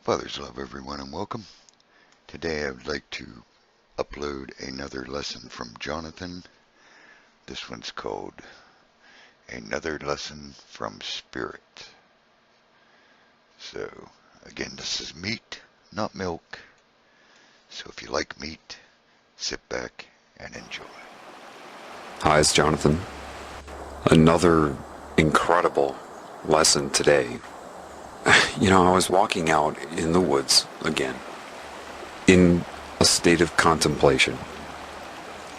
Father's love, everyone, and welcome. Today I would like to upload another lesson from Jonathan. This one's called Another Lesson from Spirit. So, again, this is meat, not milk. So if you like meat, sit back and enjoy. Hi, it's Jonathan. Another incredible lesson today. I was walking out in the woods again, in a state of contemplation.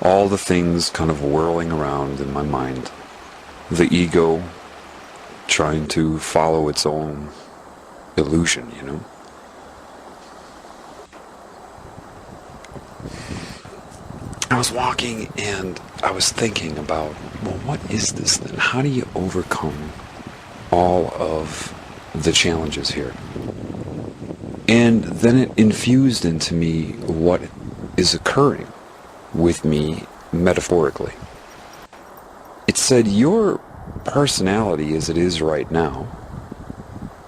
All the things kind of whirling around in my mind. The ego trying to follow its own illusion, I was walking and I was thinking about, well, what is this then? How do you overcome all of the challenges here? And then it infused into me what is occurring with me metaphorically. It said, your personality as it is right now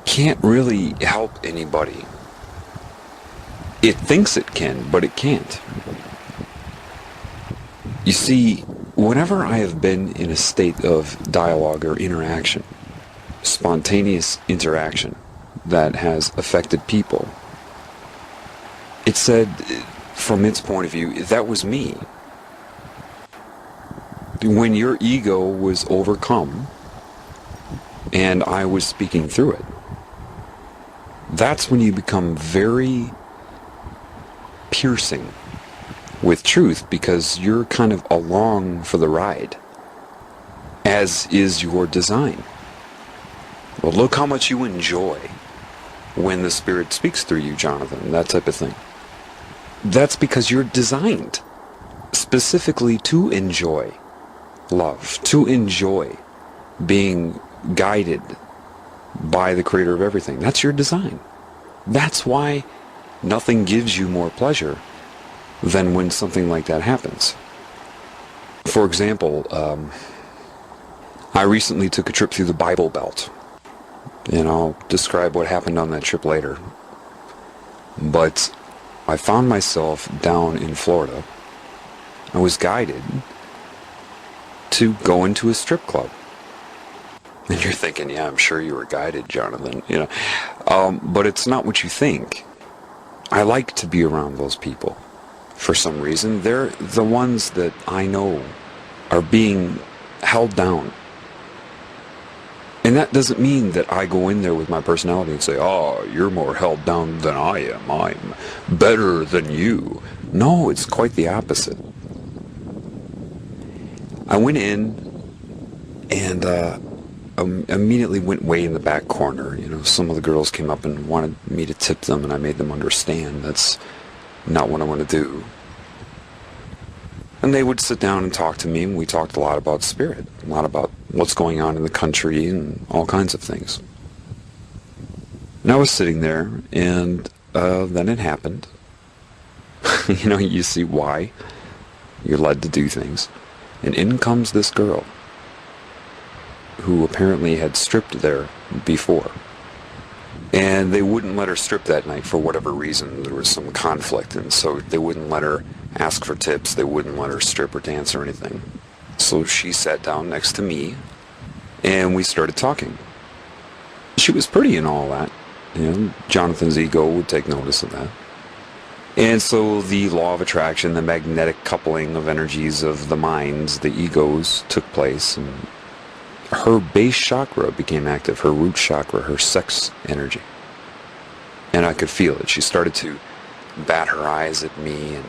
can't really help anybody. It thinks it can, but it can't. You see, whenever I have been in a state of dialogue or interaction, spontaneous interaction that has affected people, it said, from its point of view, that was me. When your ego was overcome and I was speaking through it, that's when you become very piercing with truth, because you're kind of along for the ride, as is your design. Well, look how much you enjoy when the Spirit speaks through you, Jonathan, that type of thing. That's because you're designed specifically to enjoy love, to enjoy being guided by the Creator of everything. That's your design. That's why nothing gives you more pleasure than when something like that happens. For example, I recently took a trip through the Bible Belt. And I'll describe what happened on that trip later. But I found myself down in Florida. I was guided to go into a strip club. And you're thinking, yeah, I'm sure you were guided, Jonathan. But it's not what you think. I like to be around those people. For some reason, they're the ones that I know are being held down. And that doesn't mean that I go in there with my personality and say, oh, you're more held down than I am. I'm better than you. No, it's quite the opposite. I went in and immediately went way in the back corner. Some of the girls came up and wanted me to tip them, and I made them understand that's not what I want to do. And they would sit down and talk to me, and we talked a lot about spirit, a lot about what's going on in the country and all kinds of things. And I was sitting there, and then it happened. You see why you're led to do things. And in comes this girl, who apparently had stripped there before. And they wouldn't let her strip that night for whatever reason. There was some conflict, and so they wouldn't let her ask for tips. They wouldn't let her strip or dance or anything. So she sat down next to me, and we started talking. She was pretty and all that. Jonathan's ego would take notice of that. And so the law of attraction, the magnetic coupling of energies of the minds, the egos, took place, and her base chakra became active, her root chakra, her sex energy. And I could feel it. She started to bat her eyes at me and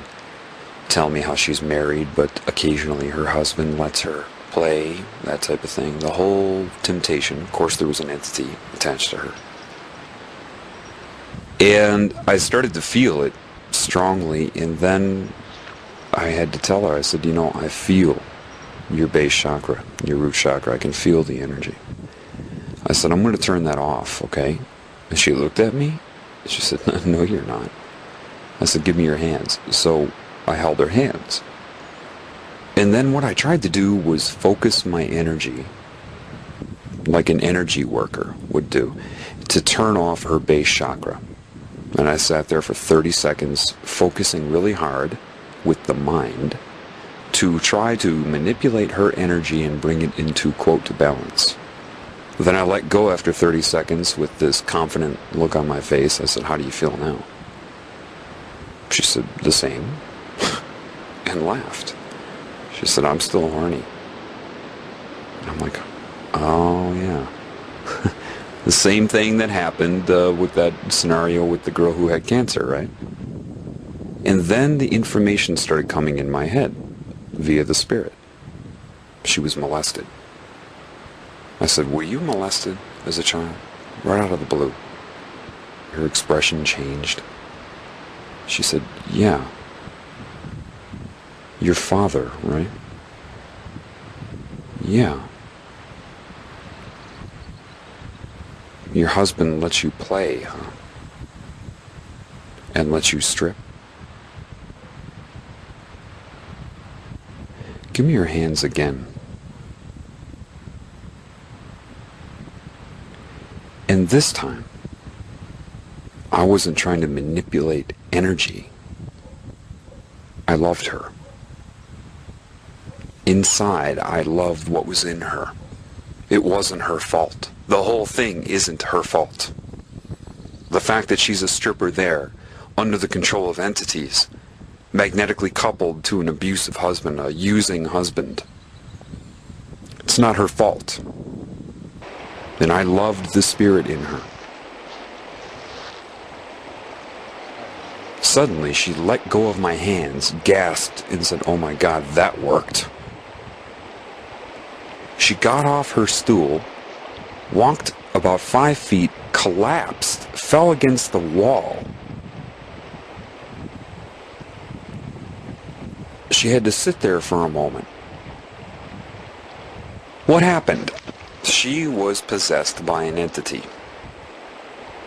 tell me how she's married, but occasionally her husband lets her play, that type of thing. The whole temptation. Of course, there was an entity attached to her. And I started to feel it strongly, and then I had to tell her, I said, I feel your base chakra, your root chakra. I can feel the energy. I said, I'm going to turn that off, okay? And she looked at me. She said, no, you're not. I said, give me your hands. So I held her hands. And then what I tried to do was focus my energy, like an energy worker would do, to turn off her base chakra. And I sat there for 30 seconds, focusing really hard with the mind to try to manipulate her energy and bring it into, quote, balance. Then I let go after 30 seconds with this confident look on my face. I said, "How do you feel now?" She said, "The same," and laughed. She said, "I'm still horny." And I'm like, oh yeah. The same thing that happened with that scenario with the girl who had cancer, right? And then the information started coming in my head via the spirit. She was molested. I said, "Were you molested as a child?" Right out of the blue. Her expression changed. She said, "Yeah. Your father, right?" "Yeah." "Your husband lets you play, huh? And lets you strip?" "Give me your hands again." And this time, I wasn't trying to manipulate energy. I loved her. Inside, I loved what was in her. It wasn't her fault. The whole thing isn't her fault. The fact that she's a stripper there, under the control of entities, magnetically coupled to an abusive husband, a using husband, it's not her fault. And I loved the spirit in her. Suddenly, she let go of my hands, gasped, and said, "Oh my God, that worked." She got off her stool, walked about 5 feet, collapsed, fell against the wall. She had to sit there for a moment. What happened? She was possessed by an entity.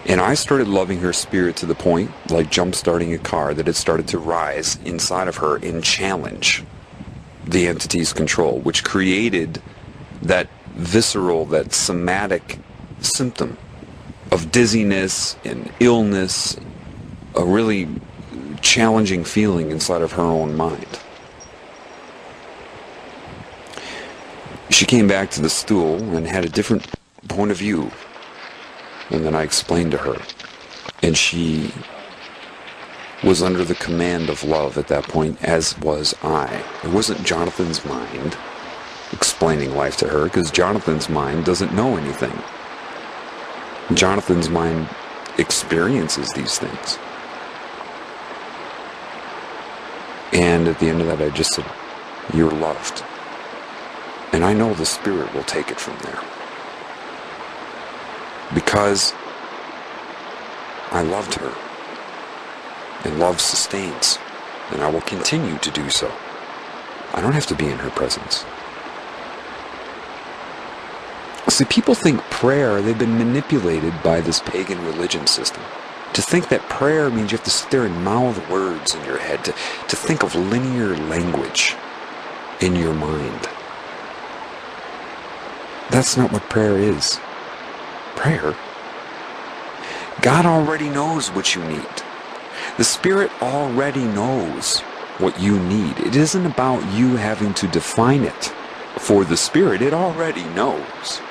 And I started loving her spirit to the point, like jump-starting a car, that it started to rise inside of her and challenge the entity's control, which created that visceral, that somatic symptom of dizziness and illness, a really challenging feeling inside of her own mind. She came back to the stool and had a different point of view. And then I explained to her. And she was under the command of love at that point, as was I. It wasn't Jonathan's mind explaining life to her, because Jonathan's mind doesn't know anything. Jonathan's mind experiences these things. And at the end of that, I just said, "You're loved. And I know the spirit will take it from there. Because I loved her. And love sustains. And I will continue to do so. I don't have to be in her presence." See, people think prayer, they've been manipulated by this pagan religion system. To think that prayer means you have to sit there and mouth words in your head, to think of linear language in your mind. That's not what prayer is. Prayer, God already knows what you need. The Spirit already knows what you need. It isn't about you having to define it for the Spirit. It already knows.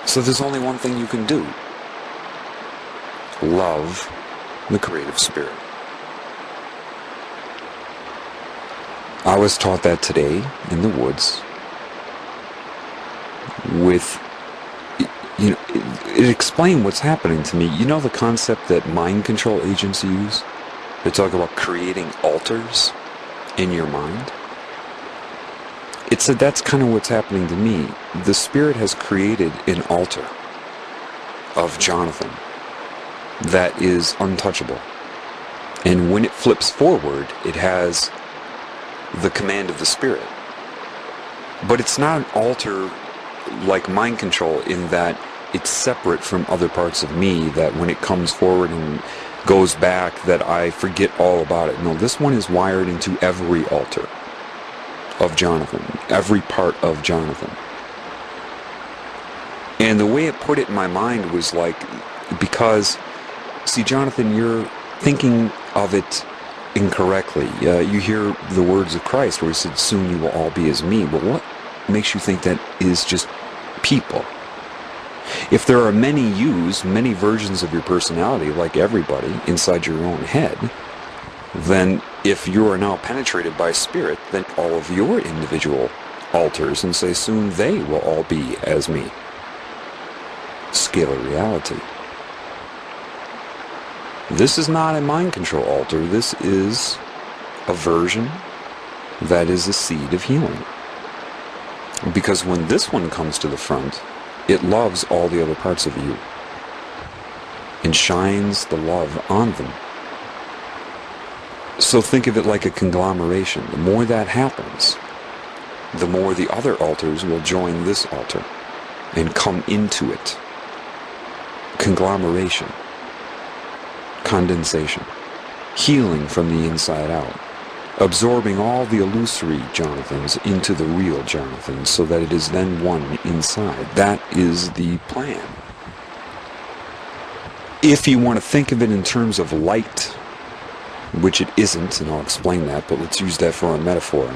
So there's only one thing you can do. Love the creative spirit. I was taught that today in the woods with, it explained what's happening to me. You know the concept that mind control agents use? They talk about creating altars in your mind. It said that's kind of what's happening to me. The Spirit has created an altar of Jonathan that is untouchable. And when it flips forward, it has the command of the Spirit. But it's not an altar like mind control in that it's separate from other parts of me, that when it comes forward and goes back that I forget all about it. No, this one is wired into every altar of Jonathan, every part of Jonathan. And the way it put it in my mind was like, because, see, Jonathan, you're thinking of it incorrectly. You hear the words of Christ where he said, soon you will all be as me. But what makes you think that is just people? If there are many yous, many versions of your personality, like everybody, inside your own head, then if you are now penetrated by spirit, then all of your individual alters and say soon they will all be as me. Scalar reality. This is not a mind control altar. This is a version that is a seed of healing. Because when this one comes to the front, it loves all the other parts of you and shines the love on them. So think of it like a conglomeration. The more that happens, the more the other altars will join this altar and come into it. Conglomeration. Condensation. Healing from the inside out. Absorbing all the illusory Jonathans into the real Jonathans so that it is then one inside. That is the plan. If you want to think of it in terms of light, which it isn't, and I'll explain that, but let's use that for a metaphor.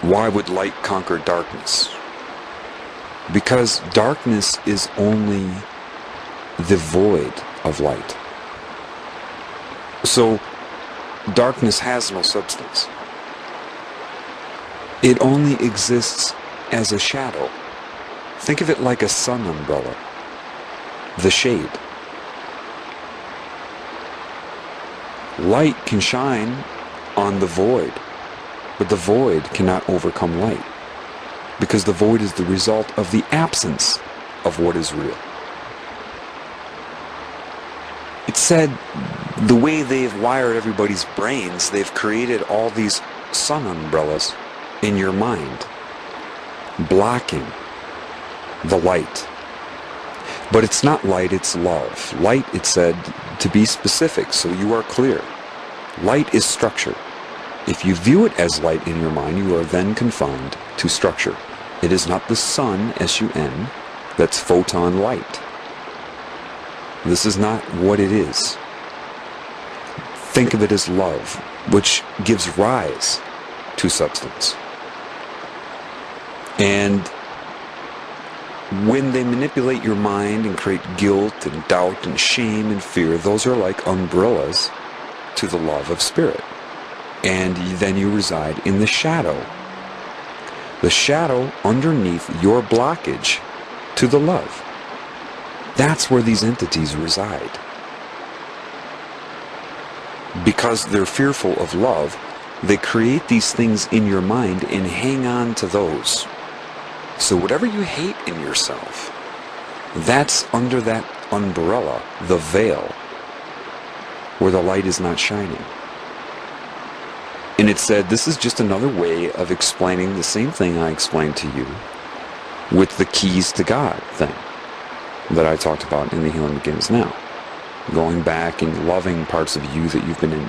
Why would light conquer darkness? Because darkness is only the void of light. So, darkness has no substance. It only exists as a shadow. Think of it like a sun umbrella. The shade. Light can shine on the void, but the void cannot overcome light, because the void is the result of the absence of what is real. It said the way they've wired everybody's brains, they've created all these sun umbrellas in your mind, blocking the light. But it's not light, it's love. Light, it said, to be specific, so you are clear. Light is structure. If you view it as light in your mind, you are then confined to structure. It is not the sun, S-U-N, that's photon light. This is not what it is. Think of it as love, which gives rise to substance. And when they manipulate your mind and create guilt and doubt and shame and fear, those are like umbrellas to the love of spirit. And then you reside in the shadow. The shadow underneath your blockage to the love. That's where these entities reside. Because they're fearful of love, they create these things in your mind and hang on to those. So whatever you hate in yourself, that's under that umbrella, the veil, where the light is not shining. And it said this is just another way of explaining the same thing I explained to you with the keys to God thing that I talked about in The Healing Begins Now. Going back and loving parts of you that you've been in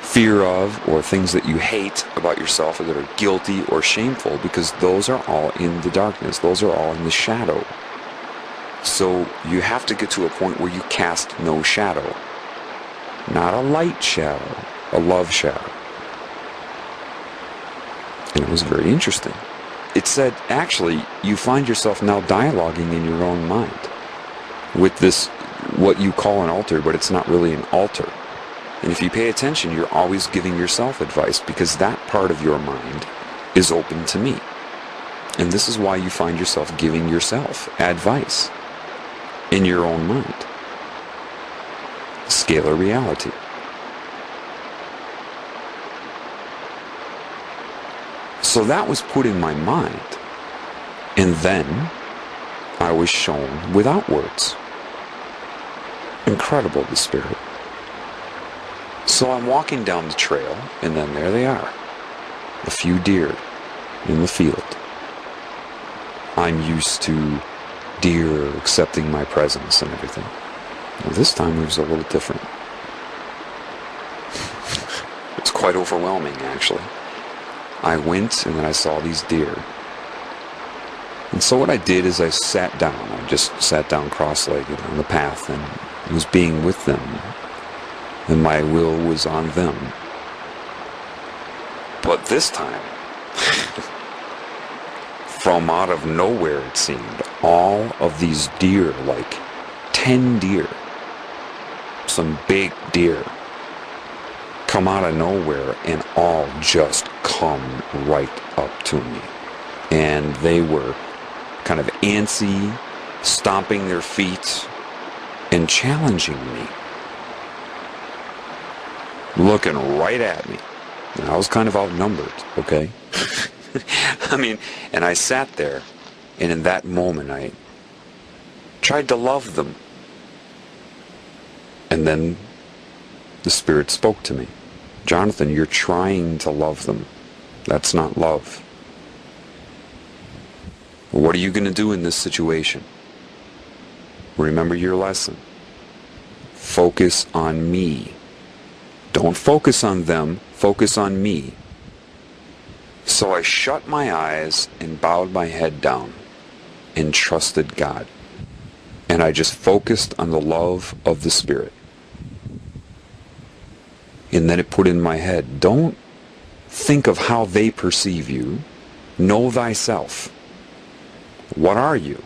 fear of, or things that you hate about yourself, or that are guilty or shameful, because those are all in the darkness. Those are all in the shadow. So you have to get to a point where you cast no shadow. Not a light shadow, a love shadow. And it was very interesting. It said, actually, you find yourself now dialoguing in your own mind with this, what you call an altar, but it's not really an altar. And if you pay attention, you're always giving yourself advice, because that part of your mind is open to me. And this is why you find yourself giving yourself advice in your own mind. Scalar reality. So that was put in my mind. And then I was shown without words. Incredible, the Spirit. So I'm walking down the trail, and then there they are. A few deer in the field. I'm used to deer accepting my presence and everything. Well, this time it was a little different. It's quite overwhelming, actually. I went, and then I saw these deer. And so what I did is I sat down. I just sat down cross-legged on the path, and was being with them, and my will was on them. But this time, from out of nowhere it seemed, all of these deer, like 10 deer, some big deer, come out of nowhere and all just come right up to me. And they were kind of antsy, stomping their feet, and challenging me. Looking right at me. And I was kind of outnumbered, okay? I mean, and I sat there, and in that moment I tried to love them. And then the Spirit spoke to me. Jonathan, you're trying to love them. That's not love. What are you going to do in this situation? Remember your lesson. Focus on me. Don't focus on them. Focus on me. So I shut my eyes and bowed my head down and trusted God. And I just focused on the love of the Spirit. And then it put in my head, don't think of how they perceive you. Know thyself. What are you?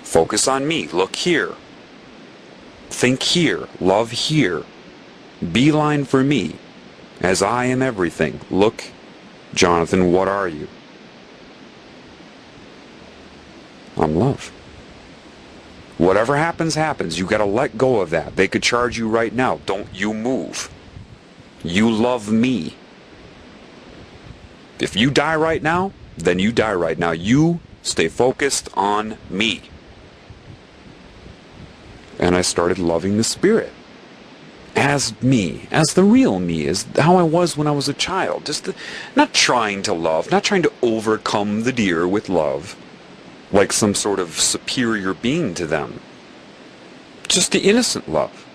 Focus on me. Look here. Think here. Love here. Beeline for me. As I am everything. Look, Jonathan, what are you? I'm love. Whatever happens, happens. You got to let go of that. They could charge you right now. Don't you move. You love me. If you die right now, then you die right now. You stay focused on me. And I started loving the Spirit. As me. As the real me. As how I was when I was a child. Not trying to love. Not trying to overcome the deer with love. Like some sort of superior being to them. Just the innocent love.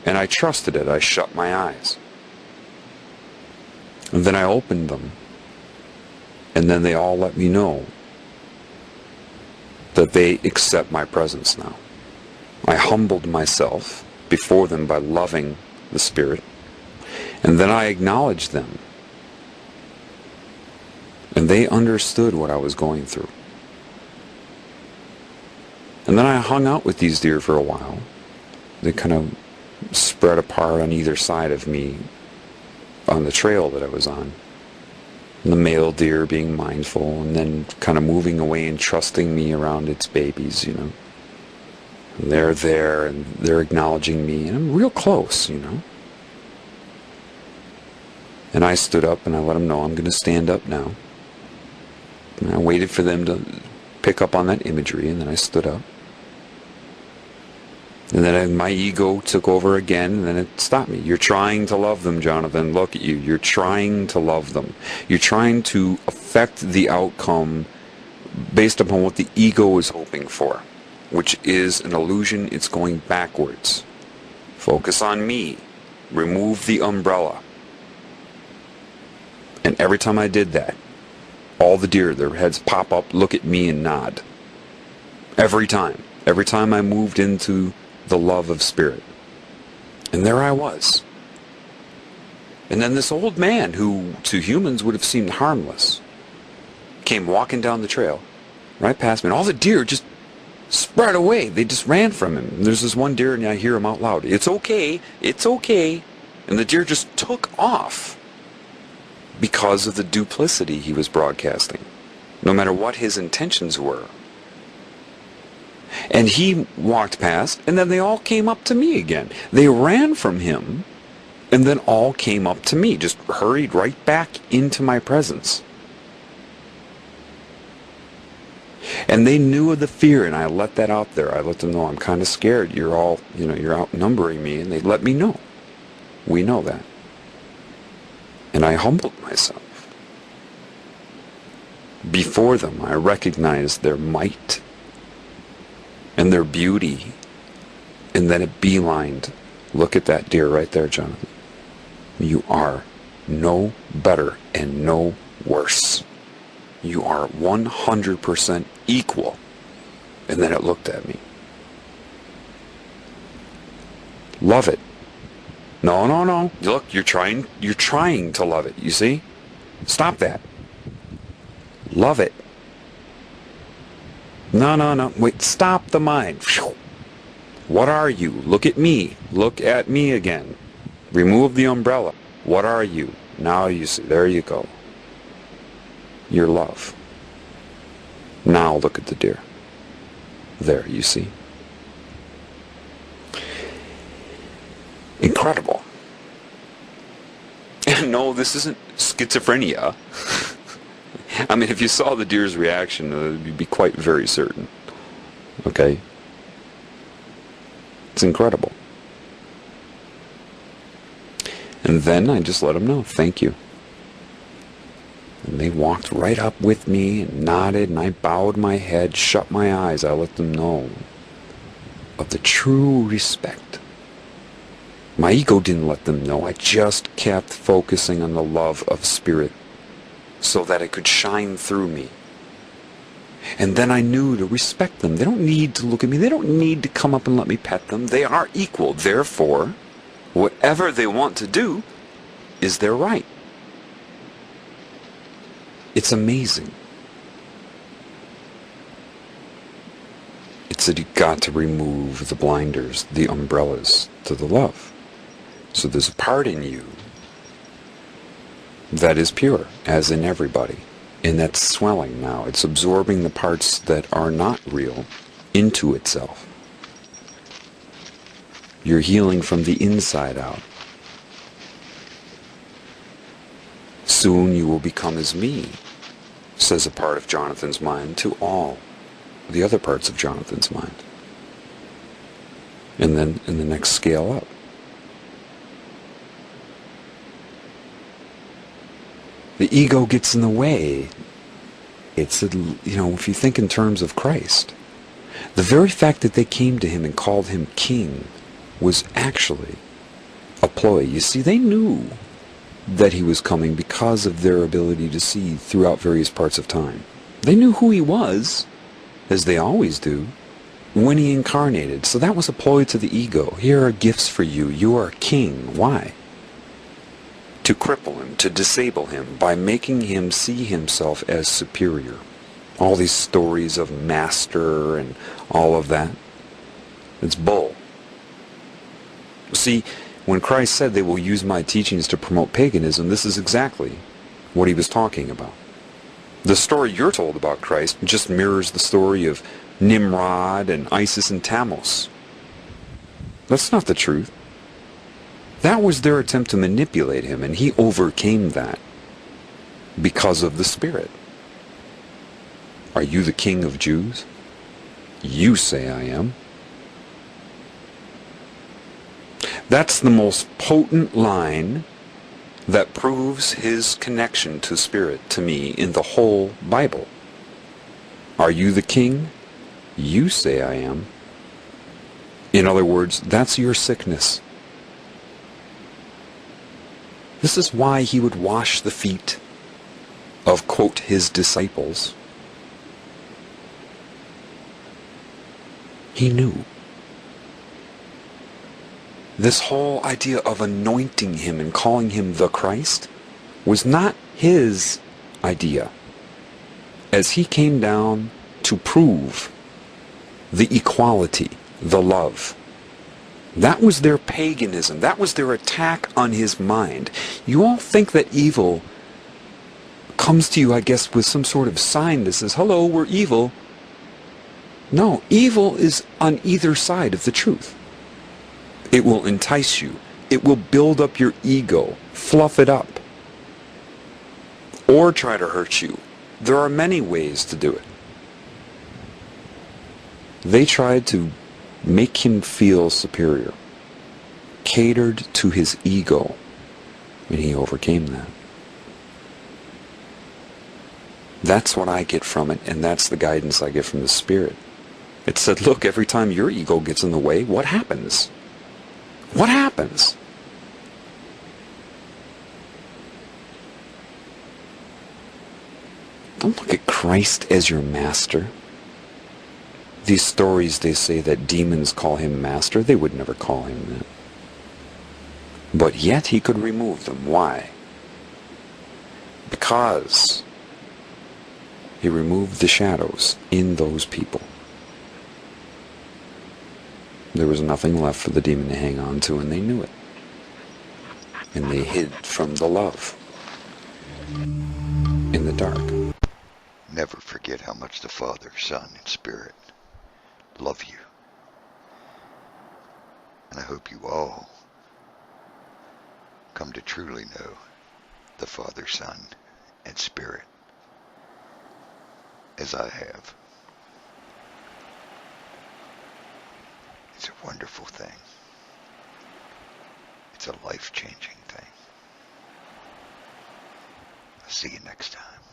And I trusted it. I shut my eyes. And then I opened them. And then they all let me know that they accept my presence now. I humbled myself before them by loving the Spirit. And then I acknowledged them. And they understood what I was going through. And then I hung out with these deer for a while. They kind of spread apart on either side of me on the trail that I was on. And the male deer being mindful and then kind of moving away and trusting me around its babies, you know. And they're there and they're acknowledging me and I'm real close, you know. And I stood up and I let them know I'm going to stand up now. And I waited for them to pick up on that imagery and then I stood up. And then my ego took over again, and then it stopped me. You're trying to love them, Jonathan. Look at you. You're trying to love them. You're trying to affect the outcome based upon what the ego is hoping for, which is an illusion. It's going backwards. Focus on me. Remove the umbrella. And every time I did that, all the deer, their heads pop up, look at me, and nod. Every time. Every time I moved into the love of Spirit. And there I was. And then this old man, who to humans would have seemed harmless, came walking down the trail, right past me, and all the deer just spread away. They just ran from him. And there's this one deer, and I hear him out loud, "It's okay, it's okay." And the deer just took off because of the duplicity he was broadcasting, no matter what his intentions were. And he walked past, and then they all came up to me again. They ran from him, and then all came up to me, just hurried right back into my presence. And they knew of the fear, and I let that out there. I let them know, I'm kind of scared. You're all, you're outnumbering me, and they let me know. We know that. And I humbled myself. Before them, I recognized their might and their beauty, and then it beelined. Look at that deer right there, Jonathan. You are no better and no worse. You are 100% equal. And then it looked at me. Love it. No, no, no. Look, you're trying to love it, you see? Stop that. Love it. No, no, no. Wait, stop the mind. What are you? Look at me. Look at me again. Remove the umbrella. What are you? Now you see. There you go. You're love. Now look at the deer. There, you see. Incredible. And no, this isn't schizophrenia. I mean, if you saw the deer's reaction, you'd be quite very certain. Okay? It's incredible. And then I just let them know, thank you. And they walked right up with me and nodded, and I bowed my head, shut my eyes. I let them know of the true respect. My ego didn't let them know. I just kept focusing on the love of spirit so that it could shine through me. And then I knew to respect them. They don't need to look at me. They don't need to come up and let me pet them. They are equal. Therefore, whatever they want to do is their right. It's amazing. It's that you've got to remove the blinders, the umbrellas to the love. So there's a part in you that is pure, as in everybody. And that's swelling now. It's absorbing the parts that are not real into itself. You're healing from the inside out. Soon you will become as me, says a part of Jonathan's mind to all the other parts of Jonathan's mind. And then in the next scale up. The ego gets in the way. It's, if you think in terms of Christ, the very fact that they came to him and called him king was actually a ploy. You see, they knew that he was coming because of their ability to see throughout various parts of time. They knew who he was, as they always do, when he incarnated. So that was a ploy to the ego. Here are gifts for you. You are a king. Why? To cripple him, to disable him, by making him see himself as superior. All these stories of master and all of that, it's bull. See, when Christ said they will use my teachings to promote paganism, this is exactly what he was talking about. The story you're told about Christ just mirrors the story of Nimrod and Isis and Tammuz. That's not the truth. That was their attempt to manipulate him, and he overcame that because of the Spirit. Are you the King of Jews? You say I am. That's the most potent line that proves his connection to Spirit to me in the whole Bible. Are you the King? You say I am. In other words, that's your sickness. This is why he would wash the feet of, quote, his disciples. He knew. This whole idea of anointing him and calling him the Christ was not his idea, as he came down to prove the equality, the love. That was their paganism. That was their attack on his mind. You all think that evil comes to you, I guess, with some sort of sign that says, hello, we're evil. No, evil is on either side of the truth. It will entice you. It will build up your ego, fluff it up, or try to hurt you. There are many ways to do it. They tried to make him feel superior, catered to his ego, and he overcame that. That's what I get from it, and that's the guidance I get from the Spirit. It said, look, every time your ego gets in the way, what happens? What happens? Don't look at Christ as your master. These stories, they say that demons call him master. They would never call him that. But yet he could remove them. Why? Because he removed the shadows in those people. There was nothing left for the demon to hang on to, and they knew it. And they hid from the love in the dark. Never forget how much the Father, Son, and Spirit love you. And I hope you all come to truly know the Father, Son, and Spirit as I have. It's a wonderful thing. It's a life-changing thing. I'll see you next time.